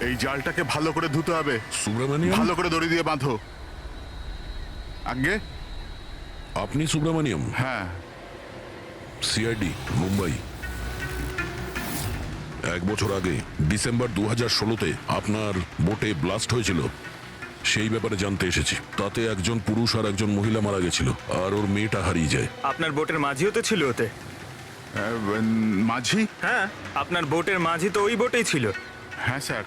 এই জালটাকে ভালো করে ধুতে হবে। সুব্রমণিয়াম, ভালো করে দড়ি দিয়ে বাঁধো। আগে আপনি সুব্রমণিয়াম? হ্যাঁ। সিআইডি, মুম্বাই। 1 বছর আগে ডিসেম্বর 2016-তে আপনার বোটে ব্লাস্ট হয়েছিল, সেই ব্যাপারে জানতে এসেছি। তাতে একজন পুরুষ আর একজন মহিলা মারা গেছিল, আর ওর মেয়েটা হারিয়ে যায়। আপনার বোটের মাঝিও তো ছিল ওতে। মাঝি? হ্যাঁ, আপনার বোটের মাঝি তো ওই বোটেই ছিল। হ্যাঁ স্যার,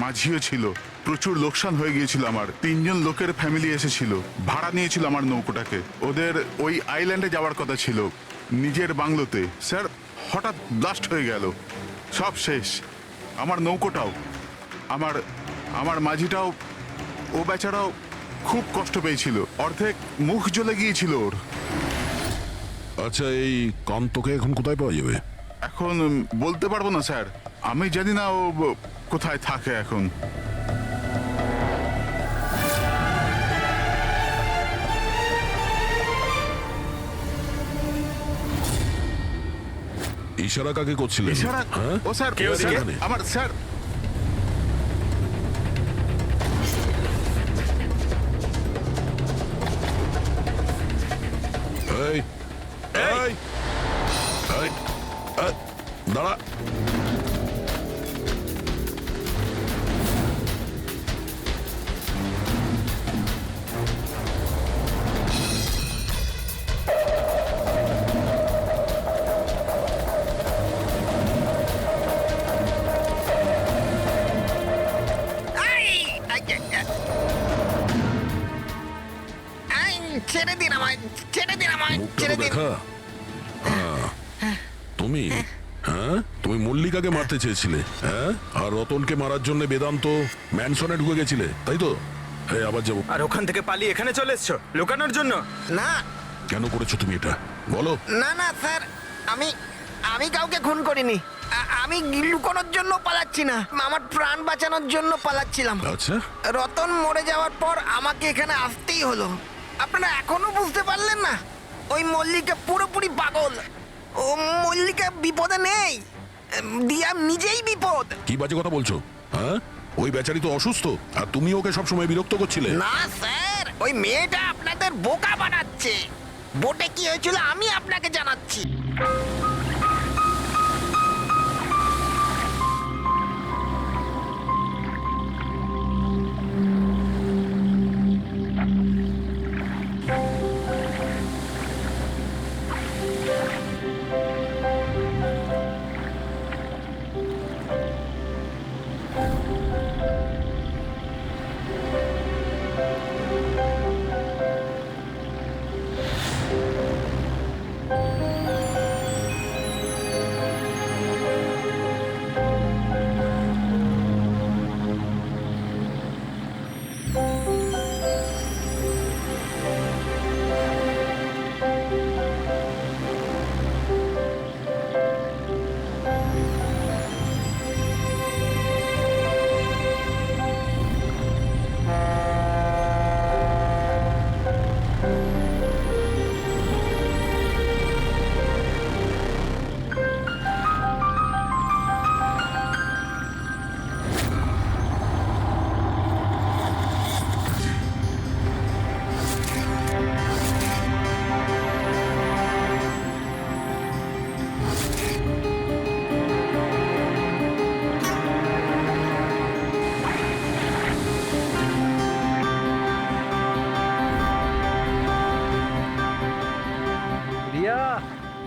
মাঝিও ছিল। প্রচুর লোকসান হয়ে গিয়েছিল আমার। 3 জন লোকের ফ্যামিলি এসেছিল, ভাড়া নিয়েছিল আমার নৌকোটাকে। ওদের ওই আইল্যান্ডে যাওয়ার কথা ছিল, নিজের বাংলোতে। স্যার, হঠাৎ ব্লাস্ট হয়ে গেল, সব শেষ। আমার নৌকোটাও, আমার আমার মাঝিটাও, ও বেচারাও খুব কষ্ট পেয়েছিল। অর্ধেক মুখ জ্বলে গিয়েছিল ওর। আচ্ছা, এই কান্তকে এখন কোথায় পাওয়া যাবে? এখন বলতে পারবো না স্যার, আমি জানি না ও কোথায় থাকে এখন। ইশারা কাকে করছিলেন? ইশারা? হ্যাঁ? ও স্যার, কে ওদিকে? স্যার, আমার স্যার। এই, এই, এই, এই, দাঁড়া। ছেড়ে দিন আমায়, ছেড়ে দিন আমায়, মুখটা ছেড়ে তো দিন। দেখা। তুমি, হ্যাঁ, তুমি মল্লিকাকে মারতে চেয়েছিলে, হ্যাঁ, আর রতনকে মারার জন্য বেদান্ত ম্যানসনে ঢুকে গেছিলে, তাই তো? হ্যাঁ, আবার যাবো। আর ওখান থেকে পালিয়ে এখানে চলে এসছো লুকানোর জন্য? না কেন করেছো তুমি এটা, বলো? না না স্যার, আমি আমি কাউকে খুন করিনি। আমি লুকোনোর জন্য পালাচ্ছি না, আমার প্রাণ বাঁচানোর জন্য পালাচ্ছিলাম। আচ্ছা, রতন মরে যাওয়ার পর আমাকে এখানে আসতেই হলো। আপনারা এখনো বুঝতে পারলেন না? ওই মল্লিকা পুরোপুরি পাগল। ও মল্লিকা বিপদে নেই, দিয়া নিজেই বিপদ। কি বাজে কথা বলছো? হ্যাঁ, ওই বেচারি তো অসুস্থ, আর তুমি ওকে সবসময় বিরক্ত করছিলে। না স্যার, ওই মেয়েটা আপনাদের বোকা বানাচ্ছে। বোটে কি হয়েছিল আমি আপনাকে জানাচ্ছি। রিয়া,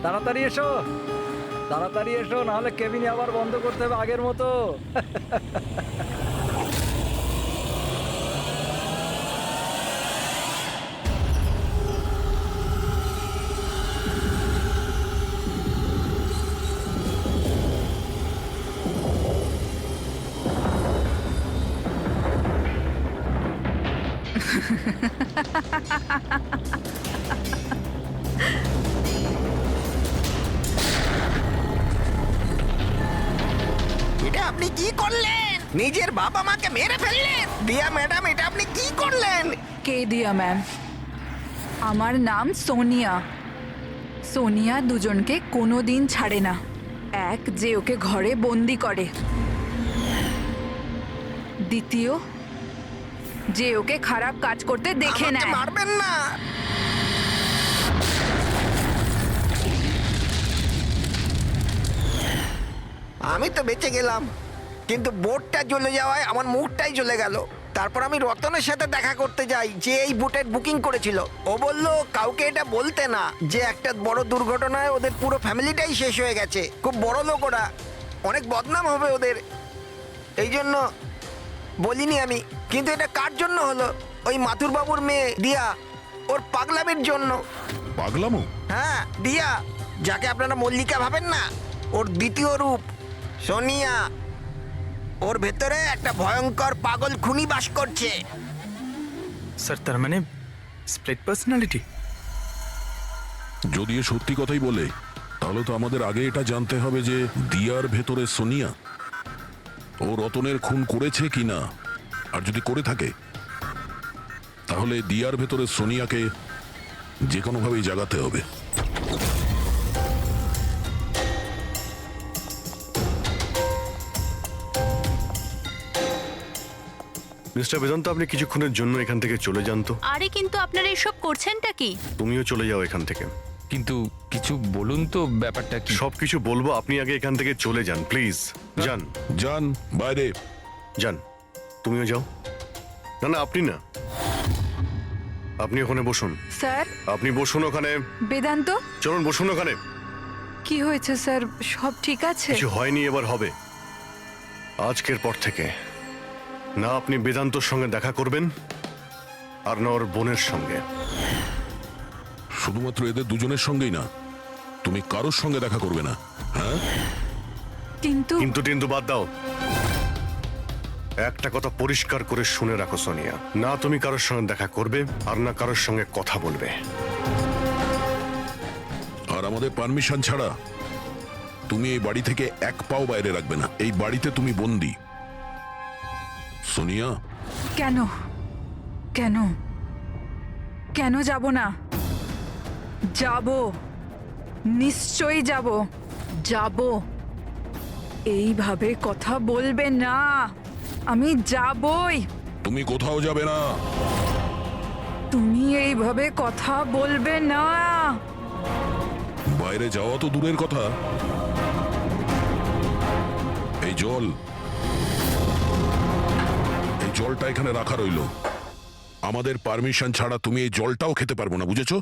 তাড়াতাড়ি এসো, তাড়াতাড়ি এসো, নাহলে কেবিনে আবার বন্ধ করতে হবে আগের মতো। এটা আপনি কি করলেন? নিজের বাবা মাকে মেরে ফেললেন। দিয়া ম্যাডাম, এটা আপনি কি করলেন? কে দিয়া ম্যাম? আমার নাম সোনিয়া। সোনিয়া দুজনকে কোনো দিন ছাড়ে না। এক যে ওকে ঘরে বন্দি করে, দ্বিতীয়, যে ওকে খারাপ কাজ করতে দেখে আমাকে নেয়। মারবেন না। আমি তো বেঁচে গেলাম, কিন্তু বোটটা জ্বলে যাওয়ায় আমার মুখটাই জ্বলে গেল। তারপর আমি রতনের সাথে দেখা করতে যাই, যে এই বোটের বুকিং করেছিল। ও বলল কাউকে এটা বলতে না, যে একটা বড় দুর্ঘটনায় ওদের পুরো ফ্যামিলিটাই শেষ হয়ে গেছে। খুব বড় লোক ওরা, অনেক বদনাম হবে ওদের, এই জন্য বলিনি আমি। কিন্তু এটা কার জন্য হলো? ওই মাথুর বাবুর মেয়ে দিয়া, ওর পাগলামির জন্য। পাগলামো? হ্যাঁ, দিয়া, যাকে আপনারা মল্লিকা ভাবেন না, ওর দ্বিতীয় রূপ সোনিয়া। ওর ভেতরে একটা ভয়ঙ্কর পাগল খুনি বাস করছে। স্যার, তার মানে স্প্লিট পার্সোনালিটি? যদি এ সত্যি কথাই বলে, তাহলে তো আমাদের আগে এটা জানতে হবে যে দিয়ার ভেতরে সোনিয়া। ও রতনের খুন করেছে কিনা, আর যদি করে থাকে তাহলে দিয়ার ভেতরে সোনিয়াকে যে কোনোভাবেই জাগাতে হবে। মিস্টার বেদান্ত, আপনি কিছুক্ষণের জন্য এখান থেকে চলে যান তো। আরে কিন্তু আপনারা এসব করছেনটা কি? তুমিও চলে যাও এখান থেকে। কিন্তু কিছু বলুন তো, ব্যাপারটা কি? সবকিছু বলবো, আপনি আগে এখান থেকে চলে যান প্লিজ। যান যান বাইরে। যান, তুমিও যাও। না না, আপনি না, আপনি ওখানে বসুন। স্যার, আপনি বসুন ওখানে। বেদান্ত, চলুন বসুন ওখানে। কি হয়েছে স্যার? সব ঠিক আছে? কিছু হয়নি, এবার হবে। আজকের পর থেকে না আপনি বেদান্তর সঙ্গে দেখা করবেন, আর না ওর বোনের সঙ্গে। শুধুমাত্র এদের দুজনের সঙ্গেই না, তুমি কারোর সঙ্গে দেখা করবে না। হ্যাঁ, কিন্তু কিন্তু বাদ দাও। একটা কথা পরিষ্কার করে শুনে রাখো সোনিয়া, না তুমি কারোর সঙ্গে দেখা করবে, আর না কারোর সঙ্গে কথা বলবে। আর আমাদের পারমিশন ছাড়া তুমি এই বাড়ি থেকে এক পাও বাইরে রাখবে না। এই বাড়িতে তুমি বন্দি। সোনিয়া, কেন কেন কেন যাব না? যাব, নিশ্চয়ই যাব, যাব। এইভাবে কথা বলবে না, আমি যাবই। তুমি কোথাও যাবে না। তুমি এইভাবে কথা বলবে না। বাইরে যাওয়া তো দূরের কথা, এই জলটা এখানে রাখা রইলো। আমাদের পারমিশন ছাড়া তুমি এই জলটাও খেতে পারবো না, বুঝেছো?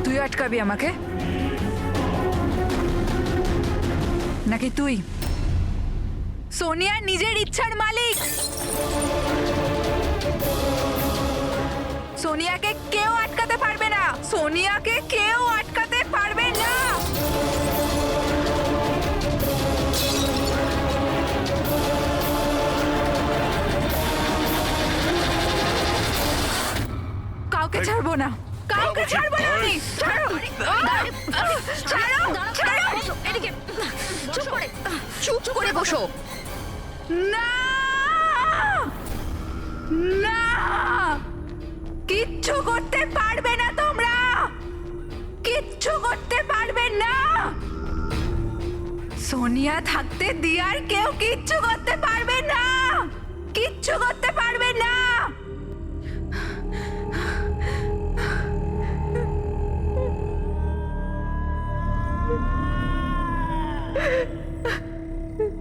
তুই আটকাবি আমাকে, নাকি তুই সোনিয়া নিজের ইচ্ছার মালিক? সোনিয়াকে কেউ আটকাতে পারবে না, সোনিয়াকে কেউ আটকাতে পারবে না। কাউকে ছাড়বো না, কাউকে ছাড়বো না আমি। ছাড়ো, ছাড়ো, ছাড়ো। এদিকে চুপ করে বসো। না, না, কিচ্ছু করতে পারবে না তোমরা, কিচ্ছু করতে পারবে না। সোনিয়া থাকতে দিয়ার কেউ কিচ্ছু করতে পারবে না, কিচ্ছু করতে পারবে না।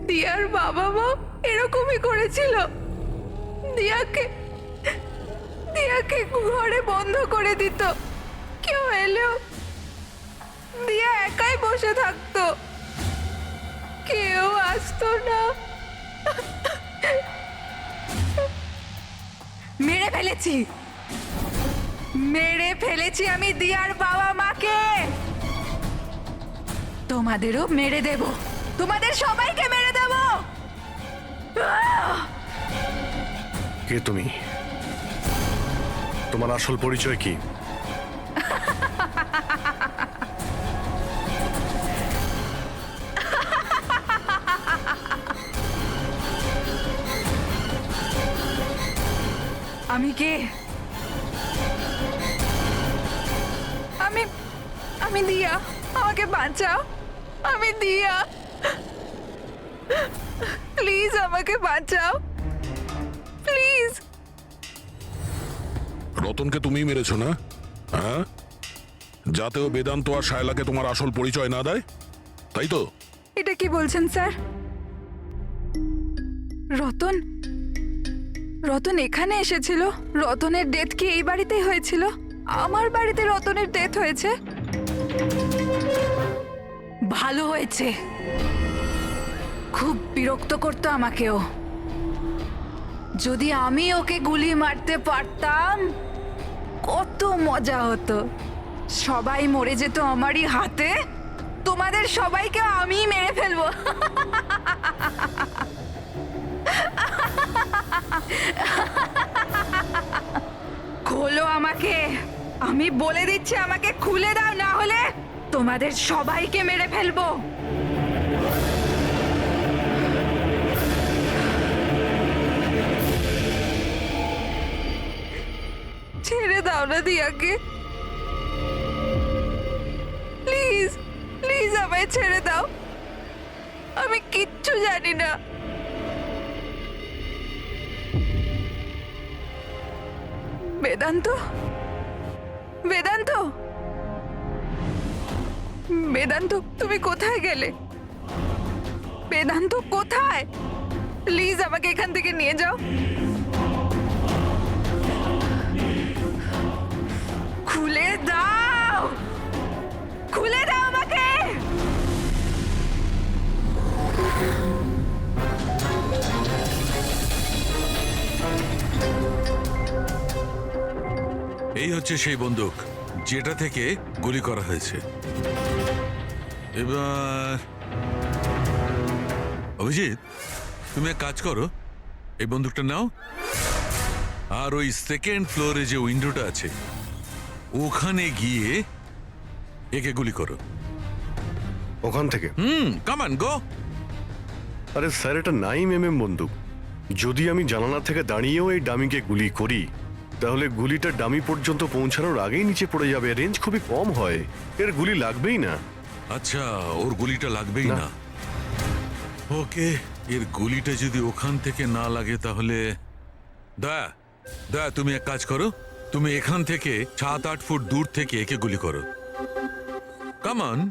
দিয়ার বাবা মা এরকমই করেছিল। দিয়াকে ঘরে বন্ধ করে দিত, কেউ এলেও দিয়া একাই বসে থাকতো, কেউ আসতো না। মেরে ফেলেছি আমি দিয়ার বাবা মাকে। তোমাদেরও মেরে দেব, তোমাদের সবাইকে মেরে দেব। কে তুমি? তোমার আসল পরিচয় কি? আমি কে? আমি আমি দিয়া, আমাকে বাঁচাও। আমি দিয়া, প্লিজ আমাকে বাঁচাও, প্লিজ। রতনকে তুমিই মেরেছো না? হ্যাঁ, যাতে ও বেদান্ত আর শায়লাকে তোমার আসল পরিচয় না দেয়, তাই তো? এটা কি বলছেন স্যার? রতন রতন এখানে এসেছিল? রতনের ডেথ কি এই বাড়িতেই হয়েছিল? আমার বাড়িতে রতনের ডেথ হয়েছে? ভালো হয়েছে। খুব বিরক্ত করতো আমাকেও। যদি আমি ওকে গুলি মারতে পারতাম কত মজা হতো। সবাই মরে যেত আমারই হাতে। তোমাদের সবাইকে আমিই মেরে ফেলবো। খোলো আমাকে, আমি বলে দিচ্ছি, আমাকে খুলে দাও, না হলে তোমাদের সবাইকে মেরে ফেলবো। ছেড়ে দাও না দিয়াকে, প্লিজ প্লিজ আমায় ছেড়ে দাও। আমি কিচ্ছু জানি না। বেদান্ত, বেদান্ত, বেদান্ত, তুমি কোথায় গেলে? বেদান্ত কোথায়? প্লিজ আমাকে এখান থেকে নিয়ে যাও। খুলে দাও, খুলে দাও আমাকে। এই হচ্ছে সেই বন্দুক যেটা থেকে গুলি করা হয়েছে। এবার অভিজিৎ, তুমি এক কাজ করো, এই বন্দুকটা নাও, আর ওই সেকেন্ড ফ্লোরে যে উইন্ডোটা আছে ওখানে গিয়ে একে গুলি করো। ওখান থেকে? Come on go. আরে স্যার, এটা 9mm বন্দুক। যদি আমি জানালা থেকে দাঁড়িয়েও এই ডামিকে গুলি করি তাহলে গুলিটা ডামি পর্যন্ত পৌঁছানোর আগেই নিচে পড়ে যাবে। রেঞ্জ খুবই কম হয়, এর গুলি লাগবেই না। আচ্ছা, ওর গুলিটা লাগবেই না। না। ওকে, এর গুলিটা যদি ওখান থেকে না লাগে তাহলে দয়া দয়া তুমি এক কাজ করো, তুমি এখান থেকে 7-8 ফুট দূর থেকে একে গুলি করো। Come on.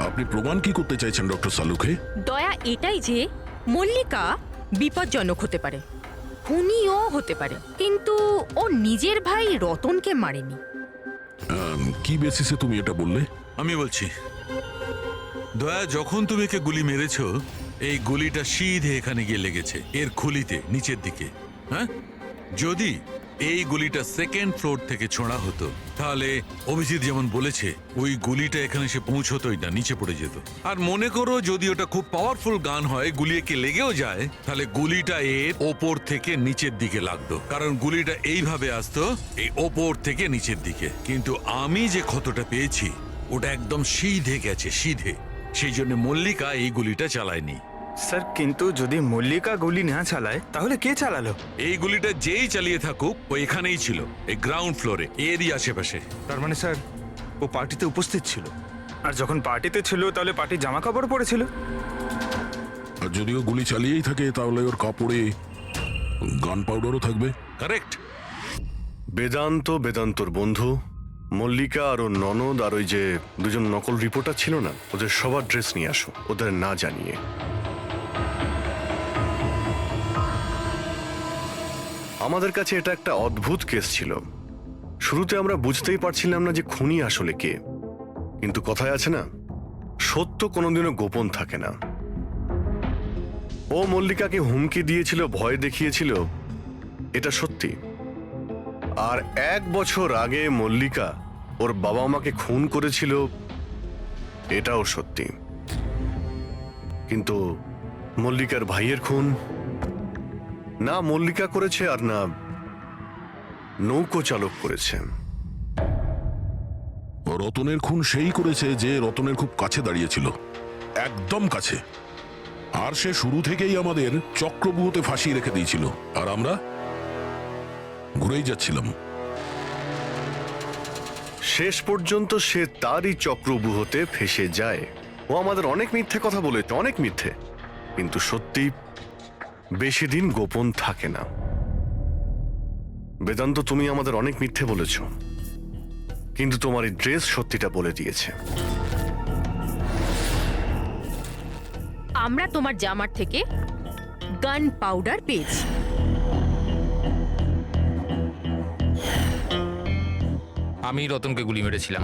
আপনি প্রমাণ কি করতে চাইছেন ডক্টর সালুকে? দয়া এটাই যে মল্লিকা বিপজ্জনক হতে পারে, খুনিও হতে পারে, কিন্তু ও নিজের ভাই রতনকে মারেনি। কি বেসিসে তুমি এটা বললে? আমি বলছি, দয়া, যখন তুমি একে গুলি মেরেছো এই গুলিটা সিধে এখানে গিয়ে লেগেছে এর খুলিতে নিচের দিকে। হ্যাঁ, যদি এই গুলিটা সেকেন্ড ফ্লোর থেকে ছোঁড়া হতো তাহলে অভিজিৎ যেমন বলেছে ওই গুলিটা এখানে এসে পৌঁছতোই না, নিচে পড়ে যেত। আর মনে করো যদি ওটা খুব পাওয়ারফুল গান হয়, গুলি একে লেগেও যায়, তাহলে গুলিটা এর ওপর থেকে নিচের দিকে লাগতো, কারণ গুলিটা এইভাবে আসতো এই ওপর থেকে নিচের দিকে। কিন্তু আমি যে ক্ষতটা পেয়েছি ওটা একদম সিধে গেছে, সিধে। সেই জন্য মল্লিকা এই গুলিটা চালায়নি। স্যার, কিন্তু যদি মল্লিকা গুলি না চালায় তাহলে কে চালালো? এই গুলিটা যেই চালিয়ে থাকুক ও এখানেই ছিল, এই গ্রাউন্ড ফ্লোরে, এরই আশেপাশে। তার মানে স্যার ও পার্টিতে উপস্থিত ছিল, আর যখন পার্টিতে ছিল তাহলে পার্টির জামা কাপড় পরেছিল। আর যদিও গুলি চালিয়েই থাকে তাহলে ওর কাপড়ে গান পাউডারও থাকবে। কারেক্ট। বেদান্তর বন্ধু মল্লিকা আর ওর ননদ আর ওই যে দুজন নকল রিপোর্টার ছিল না, ওদের সবার ড্রেস নিয়ে আসো, ওদের না জানিয়ে। আমাদের কাছে এটা একটা অদ্ভুত কেস ছিল। শুরুতে আমরা বুঝতেই পারছিলাম না যে খুনি আসলে কে, কিন্তু কথায় আছে না, সত্য কোনোদিনও গোপন থাকে না। ও মল্লিকাকে হুমকি দিয়েছিল, ভয় দেখিয়েছিল, এটা সত্যি। আর 1 বছর আগে মল্লিকা ওর বাবা মাকে খুন করেছিল, এটাও সত্যি। কিন্তু মল্লিকার ভাইয়ের খুন না মল্লিকা করেছে আর না নৌকো চালক করেছে। ও রতনের খুন সেই করেছে যে রতনের খুব কাছে দাঁড়িয়েছিল, একদম কাছে। আর সে শুরু থেকেই আমাদের চক্রব্যূহতে ফাঁসিয়ে রেখে দিয়েছিল, আর আমরা ঘুরেই যাচ্ছিলাম। শেষ পর্যন্ত সে তারই চক্রব্যূহতে ফেসে যায়। ও আমাদের অনেক মিথ্যে কথা বলেছে, অনেক মিথ্যে, কিন্তু সত্যি বেশি দিন গোপন থাকে না। বেদান্ত, তুমি আমাদের অনেক মিথ্যে বলেছ, কিন্তু তোমার এই ড্রেস সত্যিটা বলে দিয়েছে। আমরা তোমার জামার থেকে গান পাউডার পেয়েছি। আমি রতনকে গুলি মেরেছিলাম।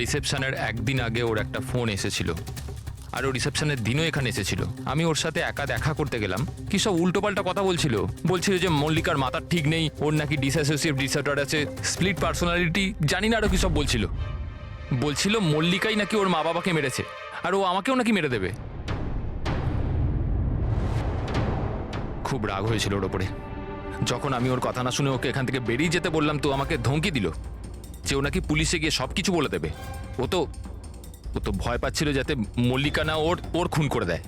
রিসেপশনের একদিন আগে ওর একটা ফোন এসেছিল, আর ও রিসেপশনের দিনও এখানে এসেছিল। আমি ওর সাথে একা দেখা করতে গেলাম, কি সব উল্টোপাল্টা কথা বলছিল। বলছিল যে মল্লিকার মাথার ঠিক নেই, ওর নাকি ডিসঅ্যাসোসিয়েটিভ ডিসঅর্ডার আছে, স্প্লিট পার্সোনালিটি, জানি না আরো কি সব বলছিল। বলছিল মল্লিকাই নাকি ওর মা বাবাকে মেরেছে, আর ও আমাকেও নাকি মেরে দেবে। খুব রাগ হয়েছিল ওর ওপরে। যখন আমি ওর কথা না শুনে ওকে এখান থেকে বেরিয়ে যেতে বললাম, তো আমাকে ধমকি দিল যে ও নাকি পুলিশে গিয়ে সব কিছু বলে দেবে। ও তো ভয় পাচ্ছিল যাতে মল্লিকা না ওর খুন করে দেয়।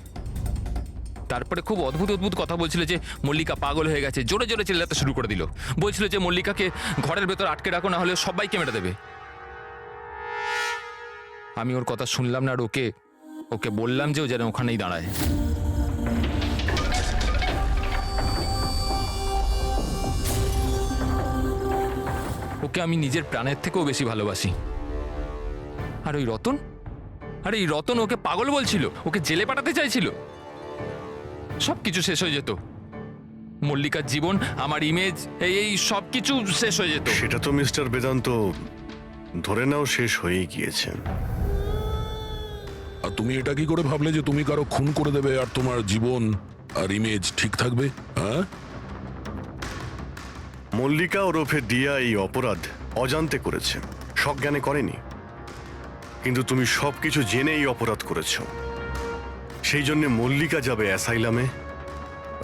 তারপরে খুব অদ্ভুত অদ্ভুত কথা বলছিল যে মল্লিকা পাগল হয়ে গেছে, জোরে জোরে চিল্লাতে শুরু করে দিল। বলছিল যে মল্লিকাকে ঘরের ভেতর আটকে রাখো, না হলে সবাইকে মেরে দেবে। আমি ওর কথা শুনলাম না, আর ওকে বললাম যে ও যেন ওখানেই দাঁড়ায়। ওকে আমি নিজের প্রাণের থেকেও বেশি ভালোবাসি। আর ওই রতন, আরে এই রতন ওকে পাগল বলছিল, ওকে জেলে পাঠাতে চাইছিল। সবকিছু শেষ হয়ে যেত, মল্লিকার জীবন, আমার ইমেজ, এই সব কিছু শেষ হয়ে যেত। সেটা তো মিস্টার বেদান্ত ধরে নাও শেষ হয়েই গিয়েছে। আর তুমি এটা কি করে ভাবলে যে তুমি কারো খুন করে দেবে আর তোমার জীবন আর ইমেজ ঠিক থাকবে? হ্যাঁ, মল্লিকা ওরফে দিয়া এই অপরাধ অজান্তে করেছে, সজ্ঞানে করেনি। কিন্তু তুমি সবকিছু জেনে এই অপরাধ করেছ। সেই জন্য মল্লিকা যাবে অ্যাসাইলামে,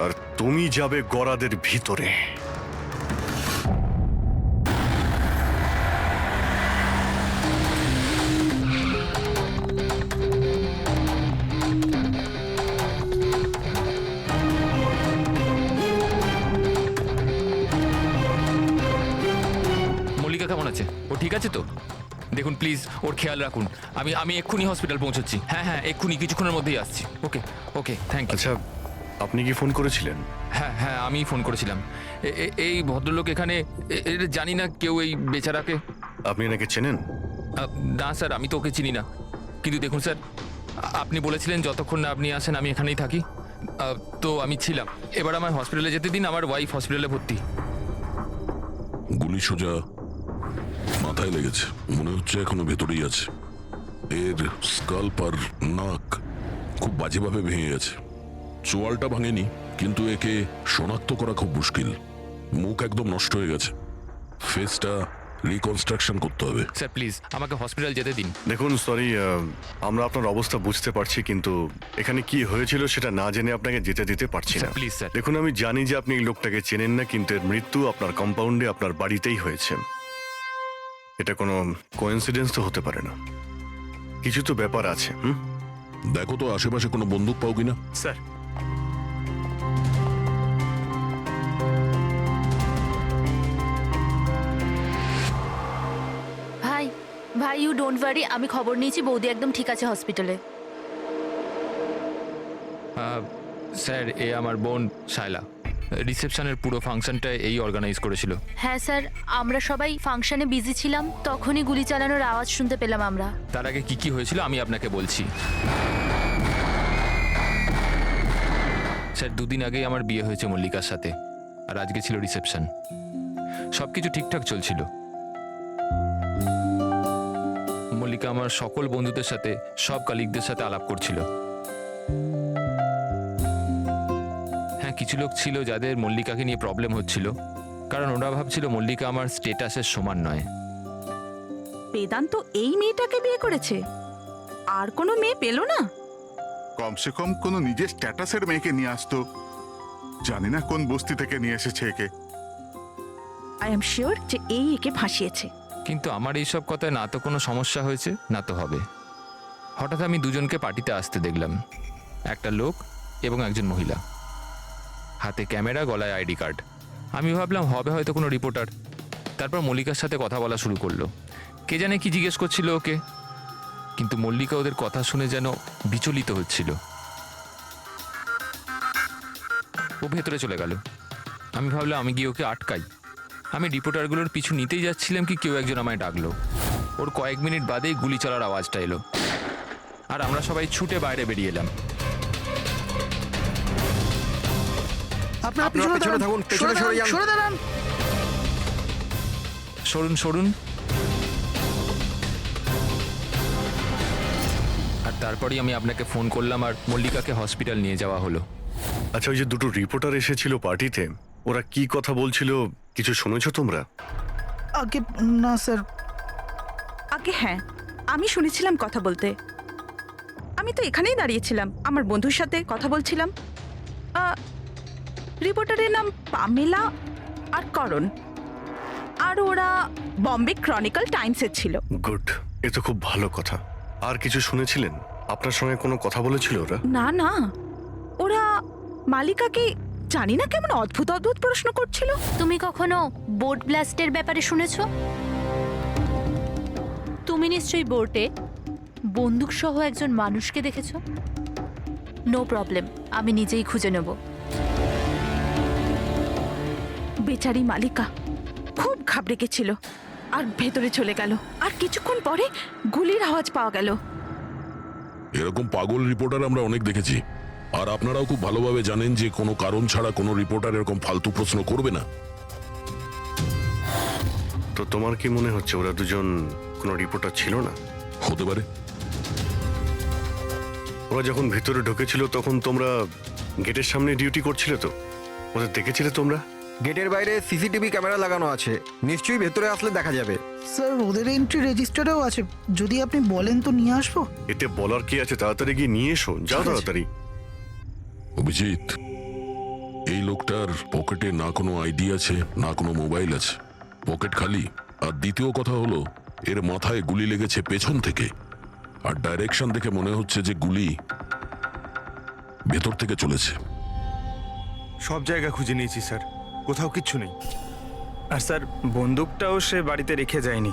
আর তুমি যাবে গরাদের ভিতরে। মল্লিকা কেমন আছে? ও ঠিক আছে তো? দেখুন প্লিজ, ওর খেয়াল রাখুন। আমি এক্ষুনি হসপিটাল পৌঁছচ্ছি। হ্যাঁ, এক্ষুনি, কিছুক্ষণের মধ্যেই আসছি। ওকে, থ্যাংক ইউ। আচ্ছা, আপনি কি ফোন করেছিলেন? হ্যাঁ, আমি ফোন করেছিলাম। এই ভদ্রলোক এখানে, জানি না কেউ এই বেচারাকে। আপনি এনাকে চেনেন? না স্যার, আমি তো ওকে চিনি না। কিন্তু দেখুন স্যার, আপনি বলেছিলেন যতক্ষণ না আপনি আসেন আমি এখানেই থাকি, তো আমি ছিলাম। এবার আমার হসপিটালে যেতে দিন, আমার ওয়াইফ হসপিটালে ভর্তি। গুলি সোজা মাথায় লেগেছে, মনে হচ্ছে এখনো ভেতরেই আছে। এর স্কাল্প আর নাক খুব বাজেভাবে ভেঙে গেছে। চোয়ালটা ভাঙেনি, কিন্তু একে শনাক্ত করা খুব মুশকিল। মুখ একদম নষ্ট হয়ে গেছে, ফেসটা রিকনস্ট্রাকশন করতে হবে। স্যার প্লিজ আমাকে হসপিটাল যেতে দিন। দেখুন, সরি, আমরা আপনার অবস্থা বুঝতে পারছি, কিন্তু এখানে কি হয়েছিল সেটা না জেনে আপনাকে যেতে দিতে পারছি না। Sir, please sir. দেখুন, আমি জানি যে আপনি এই লোকটাকে চেনেন না, কিন্তু এর মৃত্যু আপনার কম্পাউন্ডে, আপনার বাড়িতেই হয়েছে। এটা কোনো কোইন্সিডেন্স তো হতে পারে না, কিছু তো ব্যাপার আছে। দেখো তো আশেপাশে কোনো বন্দুক পাও কিনা। স্যার, ভাই ইউ ডোন্ট ওয়ারি, আমি খবর নিয়েছি, বৌদি একদম ঠিক আছে হসপিটালে। স্যার, এ আমার বোন শায়লা। রিসেপশনের পুরো ফাংশনটা এই অর্গানাইজ করেছিল। হ্যাঁ স্যার, আমরা সবাই ফাংশনে বিজি ছিলাম, তখনই গুলি চালানোর আওয়াজ শুনতে পেলাম আমরা। তার আগে কি হয়েছিল আমি আপনাকে বলছি। স্যার, 2 দিন আগেই আমার বিয়ে হয়েছে মল্লিকার সাথে, আর আজকে ছিল রিসেপশন। সবকিছু ঠিকঠাক চলছিল। মল্লিকা আমার সকল বন্ধুদের সাথে, সব কালিগদের সাথে আলাপ করছিল। হ্যাঁ, কিছু লোক ছিল যাদের মল্লিকাকে নিয়ে প্রবলেম হচ্ছিল, কারণ ওরা ভাবছিল মল্লিকা আমার স্টেটাসের সমান নয়। বেদান্ত এই মেয়েটাকে বিয়ে করেছে, আর কোনো মেয়ে পেল না? কমসে কম কোনো নিজের স্ট্যাটাসের মেয়েকে নিয়ে আসতো। জানি না কোন বস্তি থেকে নিয়ে এসেছে একে। আই এম শিওর যে এই একে ফাঁসিয়েছে। কিন্তু আমার এইসব কথায় না তো কোনো সমস্যা হয়েছে না তো হবে। হঠাৎ আমি দুজনকে পার্টিতে আসতে দেখলাম, একটা লোক এবং একজন মহিলা, হাতে ক্যামেরা, গলায় আইডি কার্ড। আমি ভাবলাম হবে হয়তো কোনো রিপোর্টার। তারপর মল্লিকার সাথে কথা বলা শুরু করলো। কে জানে কি জিজ্ঞেস করছিল ওকে, কিন্তু মল্লিকা ওদের কথা শুনে যেন বিচলিত হচ্ছিল। ও ভেতরে চলে গেল। আমি ভাবলাম আমি গিয়ে ওকে আটকাই। আমি রিপোর্টারগুলোর পিছু নিতেই যাচ্ছিলাম কি কেউ একজন আমায় ডাকলো। ওর কয়েক মিনিট বাদেই গুলি চলার আওয়াজটা এলো, আর আমরা সবাই ছুটে বাইরে বেরিয়ে এলাম। আপনারা পিছনে থাকুন, পেছনে সরে যান। সরুন সরুন। আর তারপরেই আমি আপনাকে ফোন করলাম আর মল্লিকাকে হসপিটাল নিয়ে যাওয়া হলো। আচ্ছা, ওই যে দুটো রিপোর্টার এসেছিল পার্টিতে, ওরা কি কথা বলছিল কিছু শুনেছো তোমরা? আগে না স্যার। আগে হ্যাঁ, আমি শুনেছিলাম কথা বলতে। আমি তো এখানেই দাঁড়িয়েছিলাম, আমার বন্ধুর সাথে কথা বলছিলাম। রিপোর্টারের নাম পামেলা আর করণ, আর ওরা বম্বে ক্রনিকল টাইমসের ছিল। গুড, এ তো খুব ভালো কথা। আর কিছু শুনেছিলেন? আপনার সঙ্গে কোনো কথা বলেছিল ওরা? না না, ওরা মালিকাকে জানি না কেমন অদ্ভুত অদ্ভুত প্রশ্ন করছিল। তুমি কখনো বোট ব্লাস্টের ব্যাপারে শুনেছো? তুমি নিশ্চয়ই বোটে বন্দুক সহ একজন মানুষকে দেখেছো। নো প্রবলেম, আমি নিজেই খুঁজে নেব। বেচারি মালিকা খুব ঘাবড়ে গেছিল আর ভেতরে চলে গেল। আর কিছুক্ষণ পরে গুলির আওয়াজ পাওয়া গেল। এরকম পাগল রিপোর্টার আমরা অনেক দেখেছি, আর আপনারাও খুব ভালোভাবে জানেন যে কোনো কারণ ছাড়া কোনো রিপোর্টার এরকম ফালতু প্রশ্ন করবে না। তো তোমার কি মনে হচ্ছে ওরা দুজন কোনো রিপোর্টার ছিল না? হতে পারে। ওরা যখন ভিতরে ঢুকেছিল তখন তোমরা গেটের সামনে ডিউটি করছিলে, তো ওদের দেখেছিলে তোমরা? গেটের বাইরে সিসিটিভি ক্যামেরা লাগানো আছে, নিশ্চয়ই ভেতরে আসলে দেখা যাবে। স্যার ওদের এন্ট্রি রেজিস্টারেও আছে, যদি আপনি বলেন তো নিয়ে আসবো। এতে বলার কি আছে? তাড়াতাড়ি গিয়ে নিয়ে এসো, যাও তাড়াতাড়ি। অভিজিৎ, এই লোকটার পকেটে না কোনো আইডি আছে না কোনো মোবাইল আছে, পকেট খালি। আর দ্বিতীয় কথা হলো এর মাথায় গুলি লেগেছে পেছন থেকে, আর ডাইরেকশন দেখে মনে হচ্ছে যে গুলি ভেতর থেকে চলেছে। সব জায়গা খুঁজে নিয়েছি স্যার, কোথাও কিচ্ছু নেই। আর স্যার বন্দুকটাও সে বাড়িতে রেখে যায়নি।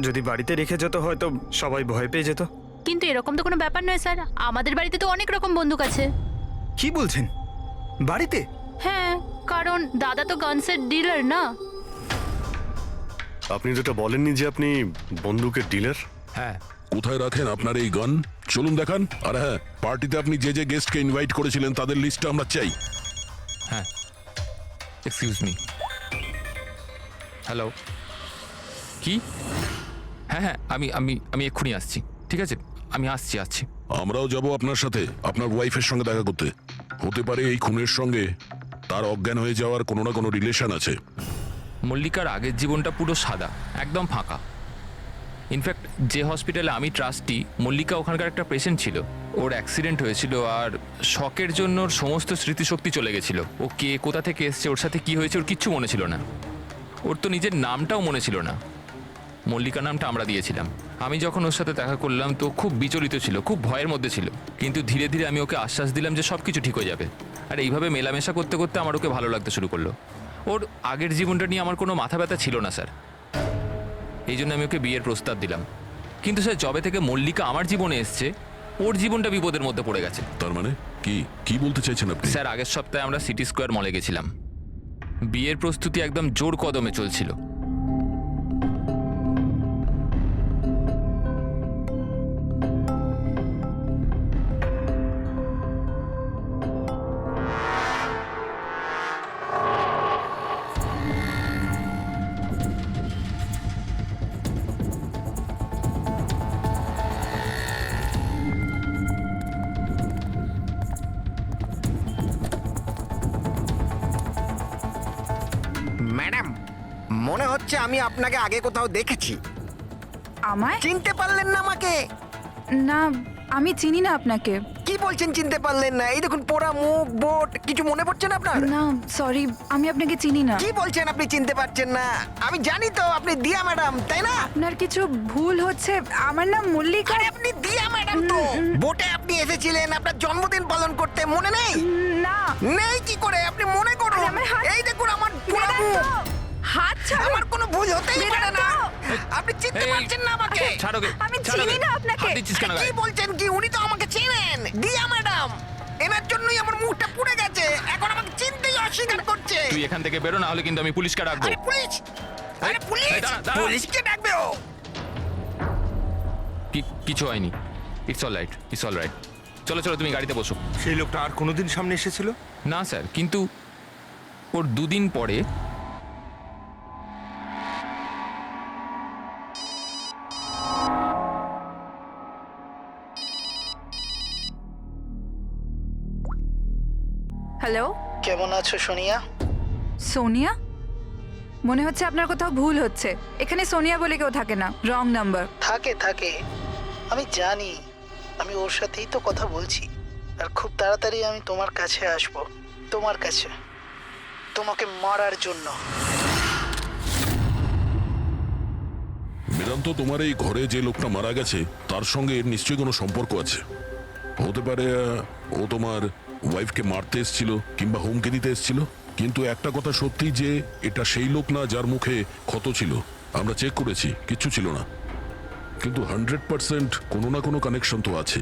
যদি বাড়িতে রেখে যেত হয়তো সবাই ভয় পেয়ে যেত। কিন্তু এরকম তো কোনো ব্যাপার নয় স্যার, আমাদের বাড়িতে তো অনেক রকম বন্দুক আছে। কি বলছেন, বাড়িতে? হ্যাঁ, কারণ দাদা তো গানসের ডিলার না। আপনি যেটা বলেননি যে আপনি বন্দুকের ডিলার? হ্যাঁ। কোথায় রাখেন আপনার এই গান? চলুন দেখান। আর হ্যাঁ, পার্টিতে আপনি যে যে গেস্টকে ইনভাইট করেছিলেন তাদের লিস্টটা আমরা চাই। হ্যাঁ, এক্সকিউজ মি। হ্যালো, কি? হ্যাঁ হ্যাঁ, আমি আমি আমি এক্ষুনি আসছি। ঠিক আছে, আমি আসছি। আমরাও যাব আপনার সাথে আপনার ওয়াইফের সঙ্গে দেখা করতে। হতে পারে এই খুনের সঙ্গে তার অজ্ঞান হয়ে যাওয়ার কোনো না কোনো রিলেশন আছে। মল্লিকার আগের জীবনটা পুরো সাদা, একদম ফাঁকা। ইনফ্যাক্ট যে হসপিটালে আমি ট্রাস্টি, মল্লিকা ওখানকার একটা পেশেন্ট ছিল। ওর অ্যাক্সিডেন্ট হয়েছিল আর শকের জন্য ওর সমস্ত স্মৃতিশক্তি চলে গেছিল। ও কে, কোথা থেকে এসছে, ওর সাথে কি হয়েছে, ওর কিচ্ছু মনে ছিল না। ওর তো নিজের নামটাও মনে ছিল না। মল্লিকা নামটা আমরা দিয়েছিলাম। আমি যখন ওর সাথে দেখা করলাম তো খুব বিচলিত ছিল, খুব ভয়ের মধ্যে ছিল। কিন্তু ধীরে ধীরে আমি ওকে আশ্বাস দিলাম যে সব কিছু ঠিক হয়ে যাবে। আর এইভাবে মেলামেশা করতে করতে আমার ওকে ভালো লাগতে শুরু করলো। ওর আগের জীবনটা নিয়ে আমার কোনো মাথা ব্যথা ছিল না স্যার, এই জন্য আমি ওকে বিয়ের প্রস্তাব দিলাম। কিন্তু স্যার যবে থেকে মল্লিকা আমার জীবনে এসছে, ওর জীবনটা বিপদের মধ্যে পড়ে গেছে। তার মানে কি বলতে চাইছেন আপনি? স্যার আগের সপ্তাহে আমরা সিটি স্কোয়ার মলে গেছিলাম। বিয়ের প্রস্তুতি একদম জোর কদমে চলছিল। ম্যাডাম, মনে হচ্ছে আমি আপনাকে আগে কোথাও দেখেছি। আমায় চিনতে পারলেন না আমাকে? না, আমি চিনি না আপনাকে। কি বলছেন চিনতে পারলেন না? এই দেখুন পোড়া মুখ, বোট, কিছু মনে পড়ছে না আপনার? না সরি, আমি আপনাকে চিনি না। কি বলছেন আপনি চিনতে পারছেন না? আমি জানি তো আপনি দিয়া ম্যাডাম, তাই না? আপনার কিছু ভুল হচ্ছে। আমার নাম মল্লিকা। আরে আপনি দিয়া ম্যাডাম তো। বোটে আপনি এসেছিলেন আপনার জন্মদিন পালন করতে, মনে নেই? না। নেই কি করে? আপনি মনে করুন। আরে আমার হাত- এই দেখুন আমার পোড়া মুখ। হাত ছাড়ো। আমার কোনো ভুল হতেই পারে না। আপনি চিনতে এই, পারছেন না আমাকে? ছাড়ো গে, আমি ছাড়ো চিনি গে। না আপনাকে। হাত দিচ্ছিস কেন কি গায়ে? বলছেন কি? উনি তো আমাকে চেনেন, দিয়া ম্যাডাম। এনার জন্যই আমার মুখটা পুড়ে গেছে, এখন আমাকে চিনতেই অস্বীকার করছে। তুই এখান থেকে বেরো, না হলে কিন্তু আমি পুলিশকে ডাকবো। আরে পুলিশ, আরে পুলিশ, এই, দাঁড়া, দাঁড়া। পুলিশকে ডাকবে ও। কিছু হয়নি, it's all right, it's all right. চলো চলো, তুমি গাড়িতে বসো। সেই লোকটা আর কোনোদিন সামনে এসেছিল? না স্যার, কিন্তু ওর দুদিন পরে হ্যালো, কেমন আছো সোনিয়া? সোনিয়া? মনে হচ্ছে আপনার কোথাও ভুল হচ্ছে। এখানে সোনিয়া বলে কেউ থাকে না, রং নাম্বার। থাকে থাকে, আমি জানি। আমি ওর সাথেই তো কথা বলছি। আর খুব তাড়াতাড়ি আমি তোমার কাছে আসব, তোমার কাছে, তোমাকে মারার জন্য। বেদান্ত, তোমার এই ঘরে যে লোকটা মারা গেছে তার সঙ্গে এর নিশ্চয়ই কোনো সম্পর্ক আছে। হতে পারে ও তোমার ওয়াইফকে মারতে এসেছিল কিংবা হুমকি দিতে এসেছিল। কিন্তু একটা কথা সত্যি যে এটা সেই লোক না যার মুখে ক্ষত ছিল। আমরা চেক করেছি, কিচ্ছু ছিল না। কিন্তু 100% কোনো না কোনো কানেকশন তো আছে।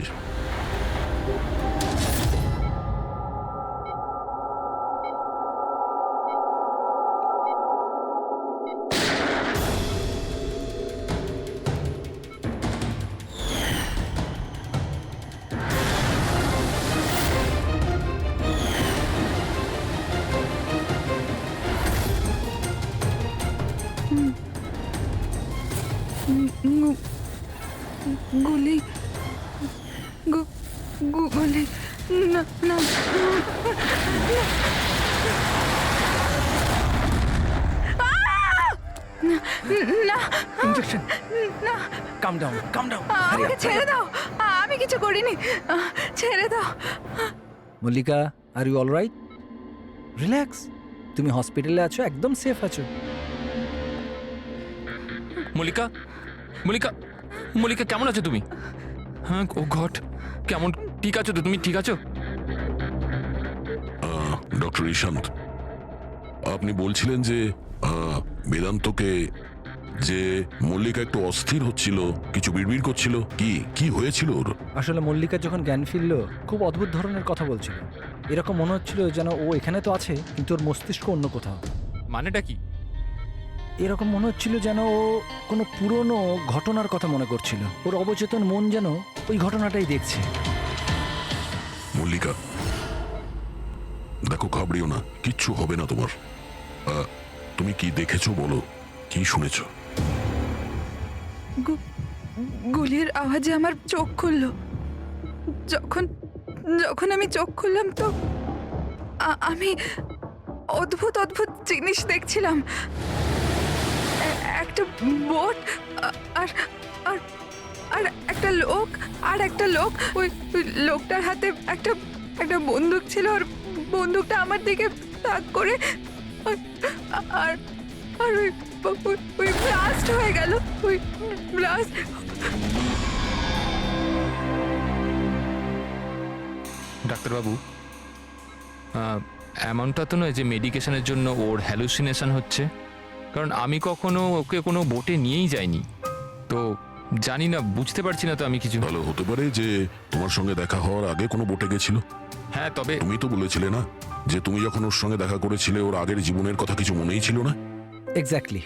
গুলি, গুলি, না না না, ইঞ্জেকশন। না, কাম ডাউন, কাম ডাউন। আমাকে ছেড়ে দাও। আমি কিছু করিনি, ছেড়ে দাও। Mallika, are you all right? Relax, তুমি হসপিটালে আছো, একদম সেফ আছো। মল্লিকা, মল্লিকা, মল্লিকা কেমন আছো তুমি? হ্যাঁ, ও গড, কেমন, ঠিক আছো তো তুমি? ঠিক আছো? ডক্টর ঈশান্ত, আপনি বলছিলেন যে বেদান্তকে, যে মল্লিকা একটু অস্থির হচ্ছিল, কিছু বিড়বিড় করছিল। কি কি হয়েছিল ওর? আসলে মল্লিকা যখন জ্ঞান ফিরলো খুব অদ্ভুত ধরনের কথা বলছিল। এরকম মনে হচ্ছিল যেন ও এখানে তো আছে কিন্তু ওর মস্তিষ্ক অন্য কোথাও। মানেটা কি? এরকম মনে হচ্ছিল যেন ও কোনো পুরনো ঘটনার কথা মনে করছিল। ওর অবচেতন মন যেন ওই ঘটনাটাই দেখছে। মল্লিকা, দেখো, ঘাবড়িও না, কিচ্ছু হবে না তোমার। তুমি কি দেখেছো বলো, কি শুনেছো? গুলির আওয়াজে আমার চোখ খুললো। যখন যখন আমি চোখ খুললাম তো আমি অদ্ভুত অদ্ভুত জিনিস দেখছিলাম। একটা বোট, আর আর আর একটা লোক, আর একটা লোক। ওই লোকটার হাতে একটা একটা বন্দুক ছিল, আর বন্দুকটা আমার দিকে তাক করে, আর আর ওই ব্লাস্ট হয়ে গেল। ওই ব্লাস্ট। ডাক্তারবাবু, এমনটা তো নয় যে মেডিকেশনের জন্য ওর হ্যালুসিনেশন হচ্ছে? কারণ আমি কখনো ওকে কোনো বোটে নিয়েই যাইনি, তো জানি না, বুঝতে পারছি না তো আমি কিছু। ভালো হতে পারে যে তোমার সঙ্গে দেখা হওয়ার আগে কোনো বোটে গেছিল। হ্যাঁ, তবে তুমি তো বলেছিলে না যে তুমি যখন ওর সঙ্গে দেখা করেছিলে ওর আগের জীবনের কথা কিছু মনেই ছিল না? এক্স্যাক্টলি,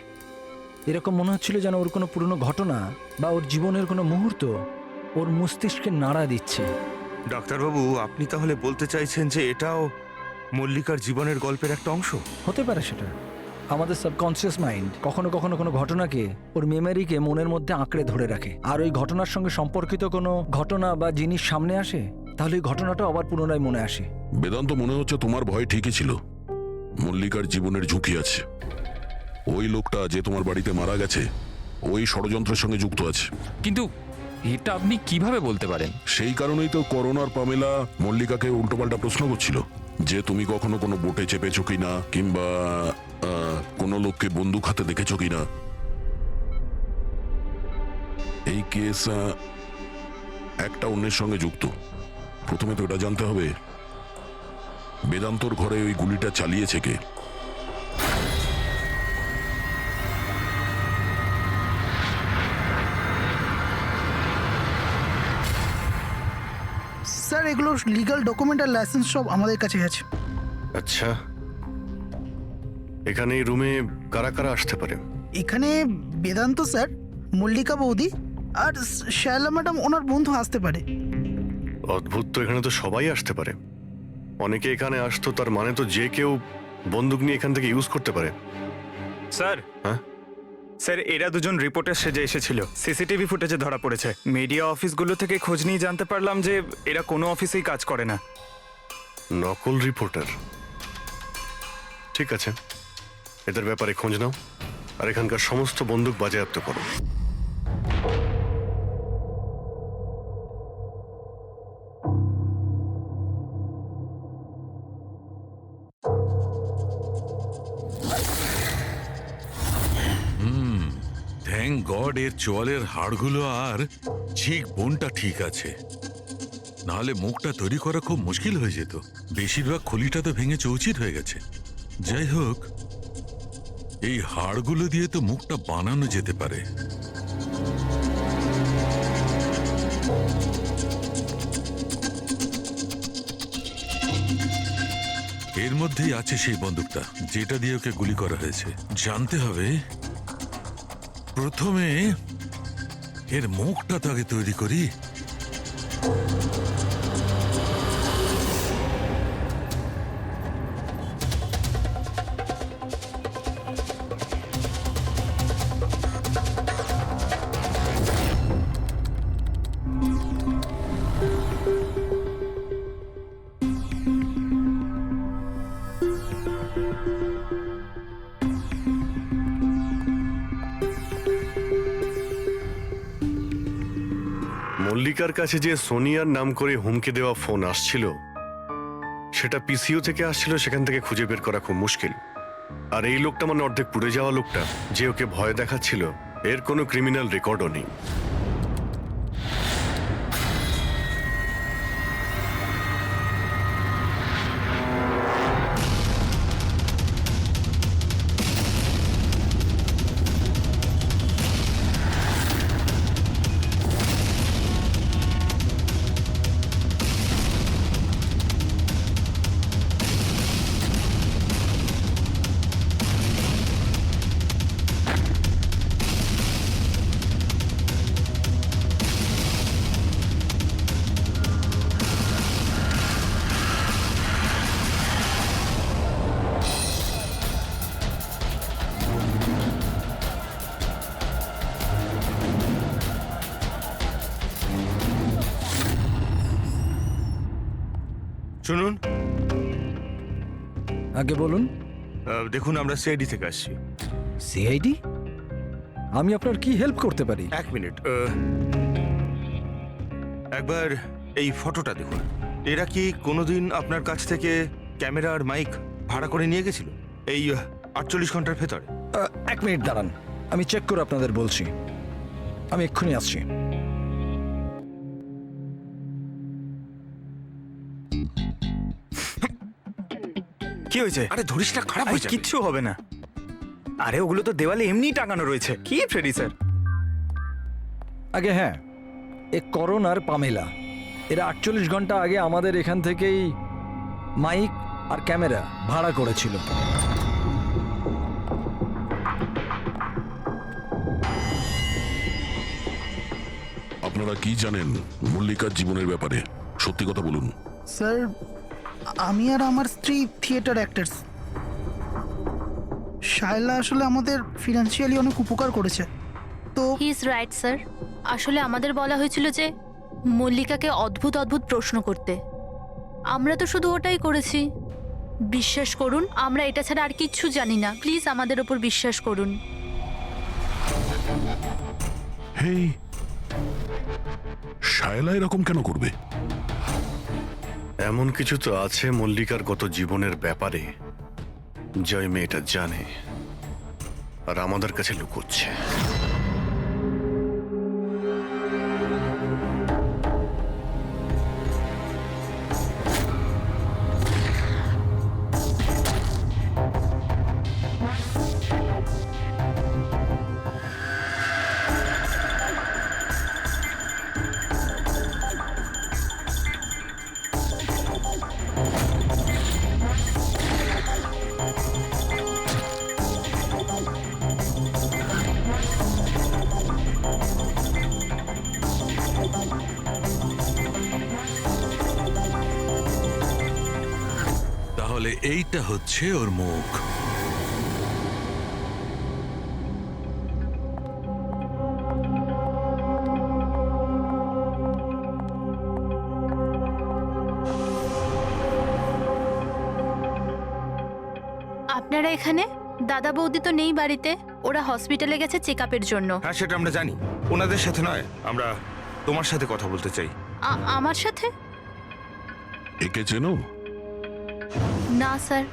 এরকম মনে হচ্ছিল যেন ওর কোনো পুরনো ঘটনা বা ওর জীবনের কোনো মুহূর্ত ওর মস্তিষ্কে নাড়া দিচ্ছে। ডাক্তারবাবু, আপনি তাহলে বলতে চাইছেন যে এটাও মল্লিকার জীবনের গল্পের একটা অংশ? হতে পারে সেটা। আমাদের সাবকনসিয়াস মাইন্ড কখনো কখনো কোনো ঘটনাকে, ওর মেমোরিকে মনের মধ্যে আঁকড়ে ধরে রাখে। আর ওই ঘটনার সঙ্গে সম্পর্কিত কোনো ঘটনা বা জিনিস সামনে আসে, তাহলে ওই ঘটনাটা আবার পুনরায় মনে আসে। বেদান্ত, মনে হচ্ছে তোমার ভয় ঠিকই ছিল। মল্লিকার জীবনের ঝুঁকি আছে। ওই লোকটা যে তোমার বাড়িতে মারা গেছে ওই ষড়যন্ত্রের সঙ্গে যুক্ত আছে। কিন্তু এটা আপনি কিভাবে বলতে পারেন? সেই কারণেই তো করোনার পামেলা মল্লিকাকে উল্টোপাল্টা প্রশ্ন করছিল যে তুমি কখনো কোনো বোটে চেপেছো কিনা, কিংবা কোনো লোককে বন্দুক হাতে দেখেছো কিনা। এই কেস একটা অন্যের সঙ্গে যুক্ত। প্রথমে তো এটা জানতে হবে বেদান্তর ঘরে ওই গুলিটা চালিয়েছে কে। স্যার এগুলো লিগ্যাল ডকুমেন্ট আর লাইসেন্স সব আমাদের কাছে আছে। আচ্ছা, এখানে এই রুমে কারা কারা আসতে পারে? এখানে বেদান্ত স্যার, মল্লিকা বৌদি আর শায়লা ম্যাডাম ওনার বন্ধু আসতে পারে। অদ্ভুত তো, এখানে তো সবাই আসতে পারে। অনেকে এখানে আসতো, তার মানে তো যে কেউ বন্দুক নিয়ে এখান থেকে ইউজ করতে পারে। স্যার, হ্যাঁ স্যার এরা দুজন রিপোর্টার সেজে এসেছিল, সিসিটিভি ফুটেজে ধরা পড়েছে। মিডিয়া অফিসগুলো থেকে খোঁজ নিয়ে জানতে পারলাম যে এরা কোনো অফিসেই কাজ করে না। নকল রিপোর্টার? ঠিক আছে, এদের ব্যাপারে খোঁজ নাও আর এখানকার সমস্ত বন্দুক বাজেয়াপ্ত করো। থ্যাংক গড এর চোয়ালের হাড়গুলো আর চিক বোনটা ঠিক আছে, নাহলে মুখটা তৈরি করা খুব মুশকিল হয়ে যেত। বেশিরভাগ খুলিটা তো ভেঙে চৌচির হয়ে গেছে। যাই হোক, এই হাড়গুলো দিয়ে তো মুখটা বানানো যেতে পারে। এর মধ্যেই আছে সেই বন্দুকটা যেটা দিয়ে ওকে গুলি করা হয়েছে। জানতে হবে প্রথমে এর মুখটা তো আগে তৈরি করি। মল্লিকার কাছে যে সোনিয়ার নাম করে হুমকি দেওয়া ফোন আসছিল, সেটা পিসিও থেকে আসছিল, সেখান থেকে খুঁজে বের করা খুব মুশকিল। আর এই লোকটা মানে অর্ধেক পুড়ে যাওয়া লোকটা, যে ওকে ভয় দেখাচ্ছিল, এর কোনো ক্রিমিনাল রেকর্ডও নেই। শুনুন, আগে বলুন। দেখুন আমরা সিআইডি থেকে আসছি। সিআইডি? আমি আপনার কি হেল্প করতে পারি? এক মিনিট, একবার এই ফটোটা দেখুন। এরা কি কোনোদিন আপনার কাছ থেকে ক্যামেরা আর মাইক ভাড়া করে নিয়ে গেছিল এই 48 ঘন্টার ভেতরে? এক মিনিট দাঁড়ান, আমি চেক করে আপনাদের বলছি। আমি এক্ষুনি আসছি। কি হয়েছে? আরে ধরিস না, খারাপ হয়েছে। কিচ্ছু হবে না। আরে ওগুলো তো দেওয়ালে এমনি টাঙানো রয়েছে। কি ফ্রেডি স্যার? আগে হ্যাঁ, এ করোনার পামেলা, এরা 48 ঘন্টা আগে আমাদের এখান থেকেই মাইক আর ক্যামেরা ভাড়া করেছিল। আপনারা কি জানেন মল্লিকার জীবনের ব্যাপারে? সত্যি কথা বলুন। স্যার আমি আর আমার স্ত্রী থিয়েটার অ্যাক্টার্স। শায়লা আসলে আমাদের ফিনান্সিয়ালি অনেক উপকার করেছে। তো হি ইজ রাইট স্যার। আসলে আমাদের বলা হয়েছিল যে মল্লিকাকে অদ্ভুত অদ্ভুত প্রশ্ন করতে, আমরা তো শুধু ওটাই করেছি। বিশ্বাস করুন, আমরা এটা ছাড়া আর কিচ্ছু জানি না। প্লিজ আমাদের ওপর বিশ্বাস করুন। হেই, শায়লা এরকম কেন করবে? এমন কিছু তো আছে মল্লিকার গত জীবনের ব্যাপারে যে ওই মেয়েটা জানে আর আমাদের কাছে লুকোচ্ছে। তাহলে এইটা হচ্ছে ওর মুখ। আপনারা এখানে? দাদা বৌদি তো নেই বাড়িতে, ওরা হসপিটালে গেছে চেক আপের জন্য। হ্যাঁ, সেটা আমরা জানি। ওনাদের সাথে নয়, আমরা তোমার সাথে কথা বলতে চাই। আমার সাথে? একে চেনো? না স্যার।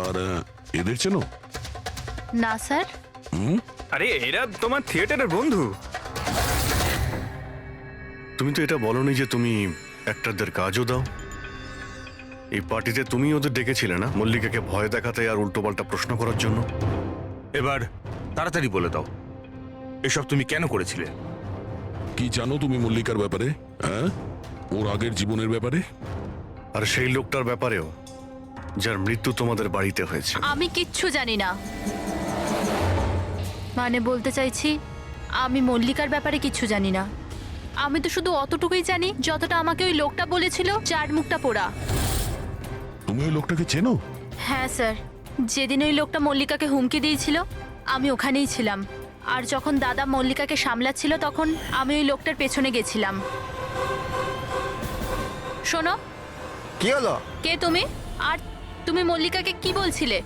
আর এদের চেনো? না স্যার। আরে এরা তোমার থিয়েটারের বন্ধু। তুমি তো এটা বলনি যে তুমি অ্যাক্টরদের কাজও দাও। এই পার্টিতে তুমি ওদের ডেকেছিলে না মল্লিকাকে ভয় দেখাতে আর উল্টোপাল্টা প্রশ্ন করার জন্য? এবার তাড়াতাড়ি বলে দাও, এসব তুমি কেন করেছিলে? কি জানো তুমি মল্লিকার ব্যাপারে? হ্যাঁ, ওর আগের জীবনের ব্যাপারে? আর সেই লোকটার ব্যাপারেও যার মৃত্যু তোমাদের বাড়িতে হয়েছে। আমি কিচ্ছু জানি না। মানে বলতে চাইছি, আমি মল্লিকার ব্যাপারে কিচ্ছু জানি না। আমি তো শুধু অতটুকুই জানি যতটা আমাকে ওই লোকটা বলেছিল, যার মুখটা পোড়া। তুমি ওই লোকটাকে চেনো? হ্যাঁ স্যার, যেদিন ওই লোকটা মল্লিকাকে হুমকি দিয়েছিল আমি ওখানেই ছিলাম। আর যখন দাদা মল্লিকাকে সামলাচ্ছিল তখন আমি ওই লোকটার পেছনে গেছিলাম। শোনো, কি হলো? কে তুমি? আর তুমি মল্লিকাকে কি বলছিলে?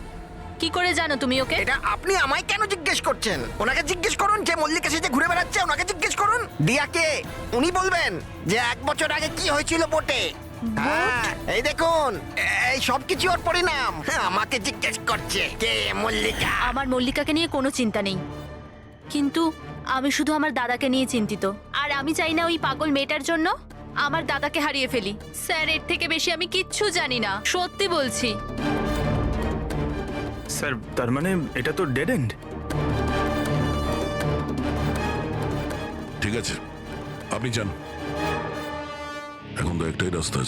কি করে জানো তুমি ওকে? এটা আপনি আমায় কেন জিজ্ঞেস করছেন? ওনাকে জিজ্ঞেস করুন, যে মল্লিকা সেজে ঘুরে বেড়াচ্ছে ওনাকে জিজ্ঞেস করুন। দিয়াকে উনি বলবেন যে 1 বছর আগে কি হয়েছিল বোটে। হ্যাঁ, এই দেখুন, এই সব কিছু ওর পরিণাম। হ্যাঁ, আমাকে জিজ্ঞেস করছে কে মল্লিকা। আমার মল্লিকাকে নিয়ে কোনো চিন্তা নেই, কিন্তু আমি শুধু আমার দাদাকে নিয়ে চিন্তিত। আর আমি চাই না ওই পাগল মেয়েটার জন্য আমার দাদাকে হারিয়ে ফেলি। স্যার, এর থেকে বেশি আমি কিচ্ছু জানি না, সত্যি বলছি। স্যার, তার মানে এটা তো ডেড এন্ড। ঠিক আছে, আপনি যান। এখন তো একটাই রাস্তা